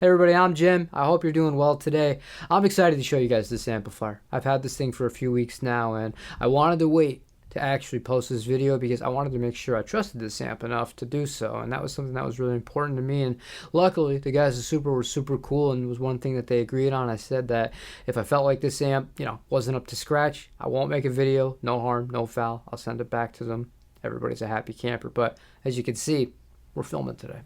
Hey everybody, I'm Jim. I hope you're doing well today. I'm excited to show you guys this amplifier. I've had this thing for a few weeks now, and I wanted to wait to actually post this video because I wanted to make sure I trusted this amp enough to do so, and that was something that was really important to me. And luckily, the guys at Supro were super cool, and it was one thing that they agreed on. I said that if I felt like this amp, wasn't up to scratch, I won't make a video. No harm, no foul. I'll send it back to them. Everybody's a happy camper. But as you can see, we're filming today.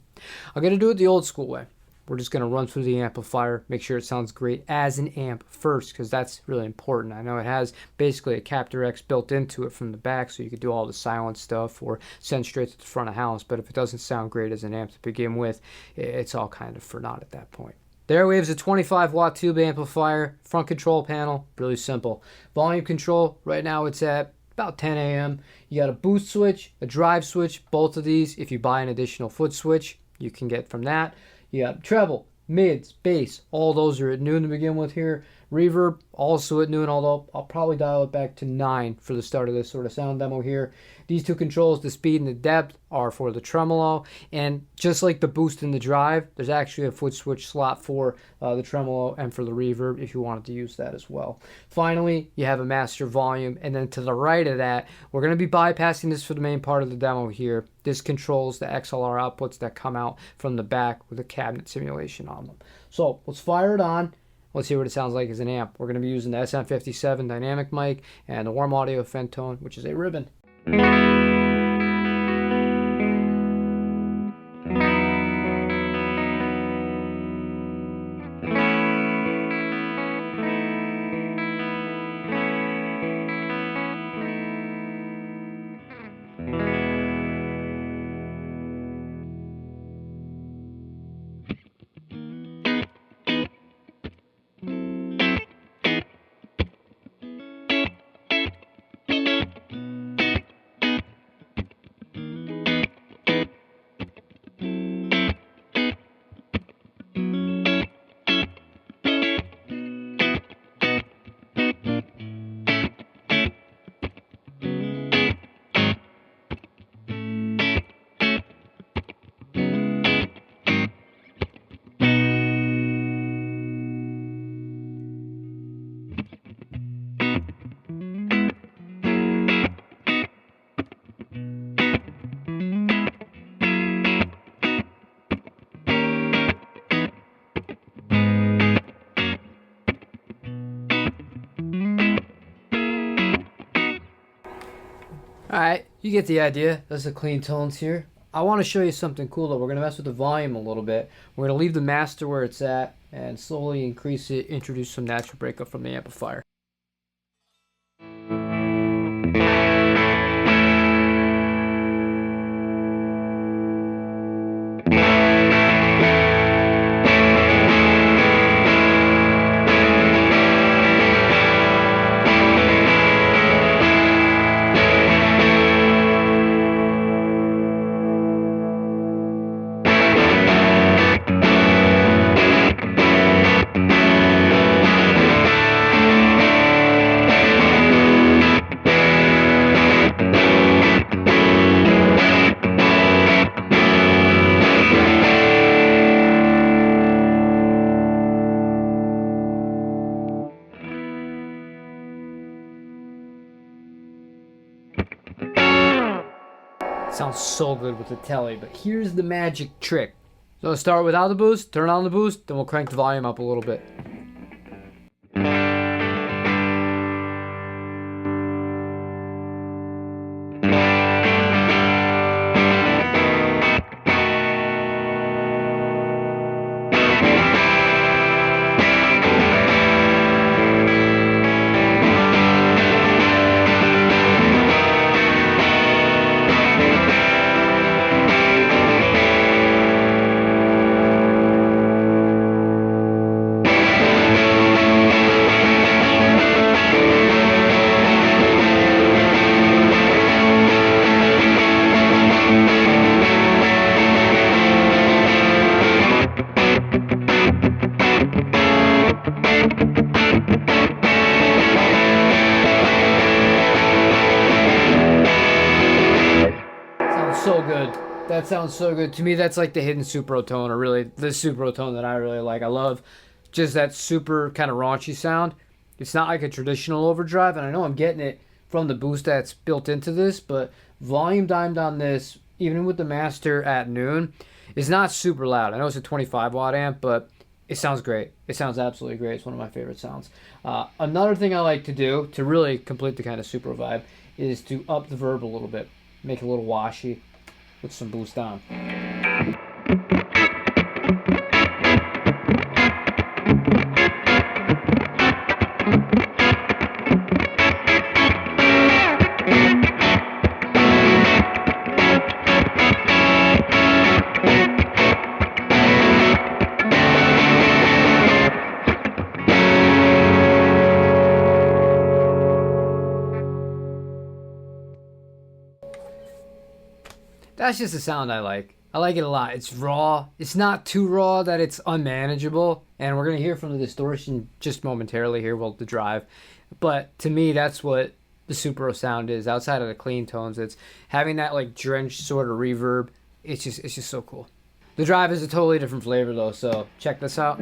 I'm gonna do it the old school way. We're just going to run through the amplifier, make sure it sounds great as an amp first, because that's really important. I know it has basically a Captor X built into it from the back, so you could do all the silent stuff or send straight to the front of house, but if it doesn't sound great as an amp to begin with, it's all kind of for naught at that point. The Airwave is a 25 watt tube amplifier, front control panel, really simple. Volume control, right now it's at about 10 AM. You got a boost switch, a drive switch, both of these. If you buy an additional foot switch, you can get from that. You got treble, mids, bass, all those are at noon to begin with here. Reverb, also at noon, although I'll probably dial it back to 9 for the start of this sort of sound demo here. These two controls, the speed and the depth, are for the tremolo, and just like the boost and the drive, there's actually a foot switch slot for the tremolo and for the reverb if you wanted to use that as well. Finally, you have a master volume, and then to the right of that, we're going to be bypassing this for the main part of the demo here. This controls the XLR outputs that come out from the back with a cabinet simulation on them. So let's fire it on. Let's see what it sounds like as an amp. We're going to be using the SM57 dynamic mic and the Warm Audio Fentone, which is a ribbon. Alright, you get the idea. That's the clean tones here. I want to show you something cool though. We're going to mess with the volume a little bit. We're going to leave the master where it's at and slowly increase it, introduce some natural breakup from the amplifier. Sounds so good with the Tele, but here's the magic trick. So let's start without the boost, turn on the boost, then we'll crank the volume up a little bit. That sounds so good. To me, that's like the hidden Supro tone, or really the Supro tone that I really like. I love just that super kind of raunchy sound. It's not like a traditional overdrive, and I know I'm getting it from the boost that's built into this, but volume dimed on this, even with the master at noon, is not super loud. I know it's a 25 watt amp, but it sounds great. It sounds absolutely great. It's one of my favorite sounds. Another thing I like to do to really complete the kind of Supro vibe is to up the verb a little bit, make it a little washy with some boost on. That's just a sound I like. I like it a lot. It's raw. It's not too raw that it's unmanageable. And we're going to hear from the distortion just momentarily here, well, the drive. But to me, that's what the Supro sound is. Outside of the clean tones, it's having that like drenched sort of reverb. It's just so cool. The drive is a totally different flavor though, so check this out.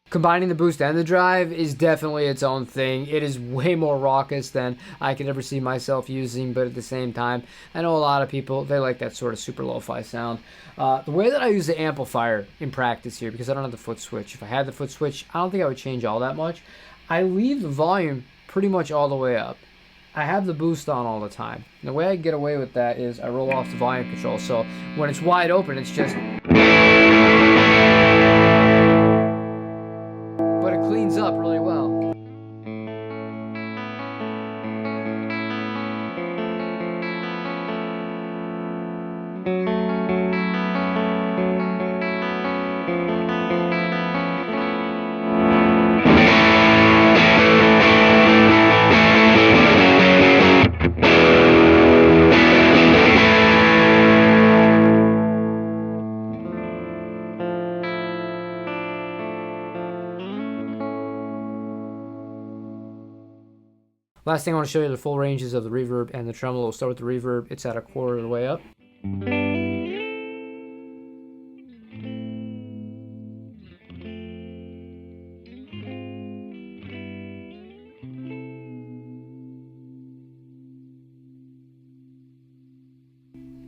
Combining the boost and the drive is definitely its own thing. It is way more raucous than I could ever see myself using, but at the same time, I know a lot of people, they like that sort of super lo-fi sound. The way that I use the amplifier in practice here, because I don't have the foot switch. If I had the foot switch, I don't think I would change all that much. I leave the volume pretty much all the way up. I have the boost on all the time. And the way I get away with that is I roll off the volume control. So when it's wide open, it's just... but it cleans up really well. Last thing I want to show you the full ranges of the reverb and the tremolo. We'll start with the reverb. It's at a quarter of the way up.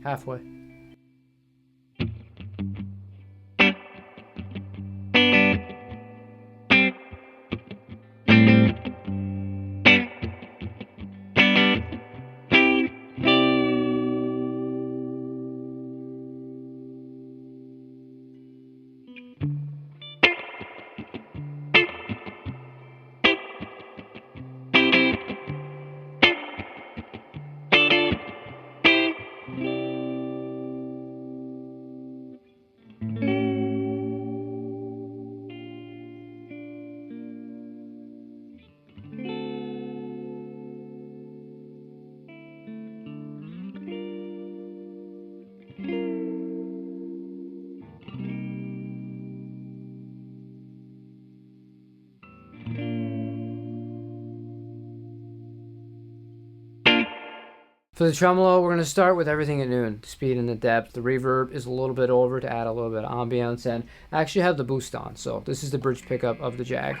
Halfway. For the tremolo, we're going to start with everything at noon, the speed and the depth. The reverb is a little bit over to add a little bit of ambience, and I actually have the boost on. So this is the bridge pickup of the Jag.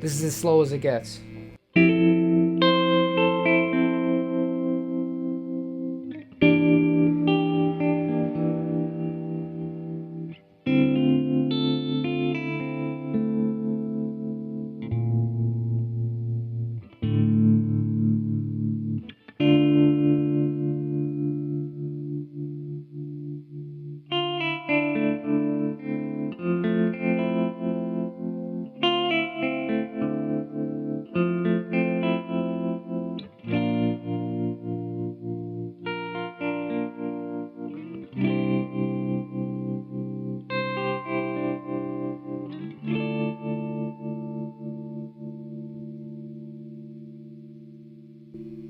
This is as slow as it gets.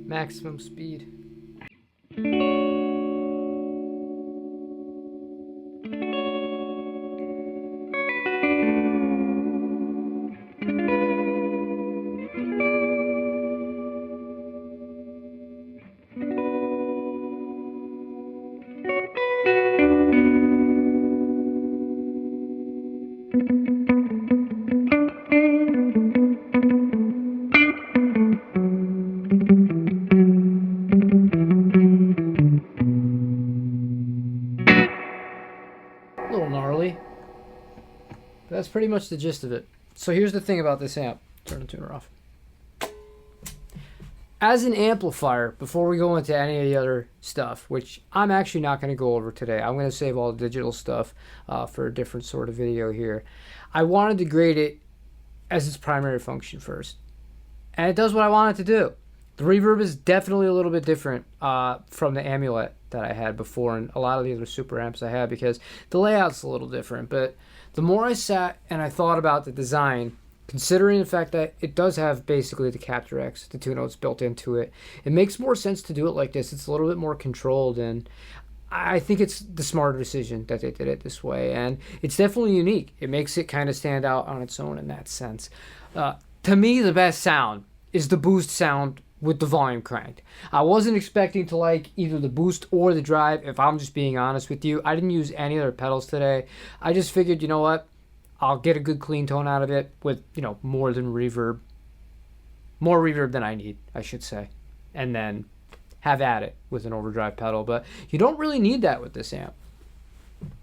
Maximum speed. A little gnarly. But that's pretty much the gist of it. So here's the thing about this amp. Turn the tuner off. As an amplifier, before we go into any of the other stuff, which I'm actually not going to go over today, I'm going to save all the digital stuff for a different sort of video here. I wanted to grade it as its primary function first. And it does what I want it to do. The reverb is definitely a little bit different from the Amulet that I had before and a lot of the other super amps I had because the layout's a little different. But the more I sat and I thought about the design, considering the fact that it does have basically the Capture X, the two notes built into it, it makes more sense to do it like this. It's a little bit more controlled, and I think it's the smarter decision that they did it this way. And it's definitely unique. It makes it kind of stand out on its own in that sense. To me, the best sound is the boost sound with the volume cranked. I wasn't expecting to like either the boost or the drive, if I'm just being honest with you. I didn't use any other pedals today. I just figured, you know what? I'll get a good clean tone out of it with, you know, more reverb than I need, I should say. And then have at it with an overdrive pedal. But you don't really need that with this amp.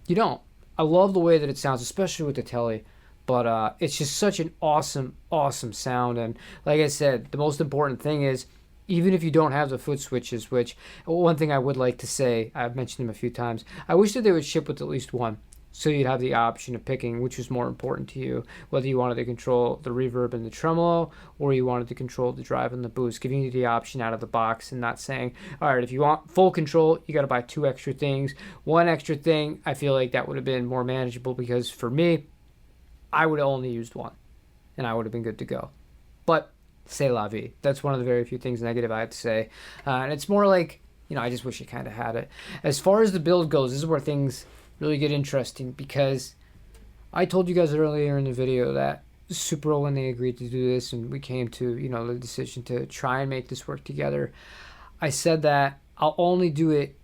You don't. I love the way that it sounds, especially with the Tele. But it's just such an awesome, awesome sound. And like I said, the most important thing is, even if you don't have the foot switches, which one thing I would like to say, I've mentioned them a few times, I wish that they would ship with at least one. So you'd have the option of picking which was more important to you, whether you wanted to control the reverb and the tremolo, or you wanted to control the drive and the boost, giving you the option out of the box and not saying, all right, if you want full control, you got to buy two extra things. One extra thing, I feel like that would have been more manageable because for me, I would have only used one, and I would have been good to go. But c'est la vie. That's one of the very few things negative I have to say. And it's more like, you know, I just wish it kind of had it. As far as the build goes, this is where things really get interesting because I told you guys earlier in the video that Supro, when they agreed to do this and we came to, you know, the decision to try and make this work together, I said that I'll only do it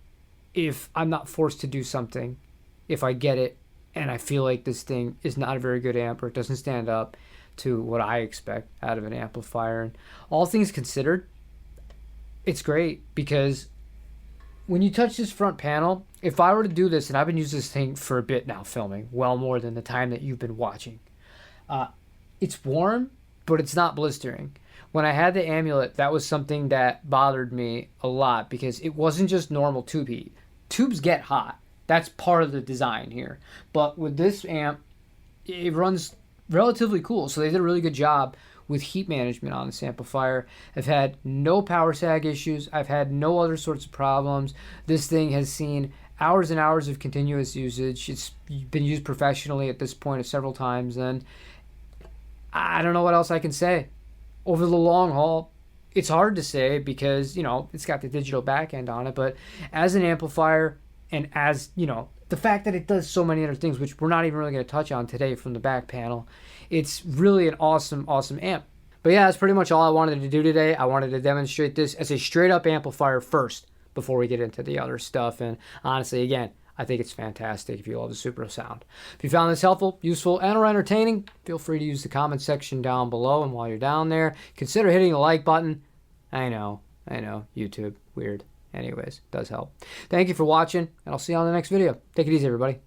if I'm not forced to do something, if I get it, and I feel like this thing is not a very good amp or it doesn't stand up to what I expect out of an amplifier. And all things considered, it's great because when you touch this front panel, if I were to do this, and I've been using this thing for a bit now filming, well more than the time that you've been watching, it's warm, but it's not blistering. When I had the Amulet, that was something that bothered me a lot because it wasn't just normal tube heat. Tubes get hot. That's part of the design here. But with this amp, it runs relatively cool. So they did a really good job with heat management on this amplifier. I've had no power sag issues. I've had no other sorts of problems. This thing has seen hours and hours of continuous usage. It's been used professionally at this point several times, and I don't know what else I can say. Over the long haul, it's hard to say because, it's got the digital back end on it, but as an amplifier and as, the fact that it does so many other things, which we're not even really going to touch on today from the back panel, it's really an awesome, awesome amp. But yeah, that's pretty much all I wanted to do today. I wanted to demonstrate this as a straight up amplifier first before we get into the other stuff. And honestly, again, I think it's fantastic if you love the Supro sound. If you found this helpful, useful, and or entertaining, feel free to use the comment section down below. And while you're down there, consider hitting the like button. I know, YouTube, weird. Anyways, does help. Thank you for watching, and I'll see you on the next video. Take it easy, everybody.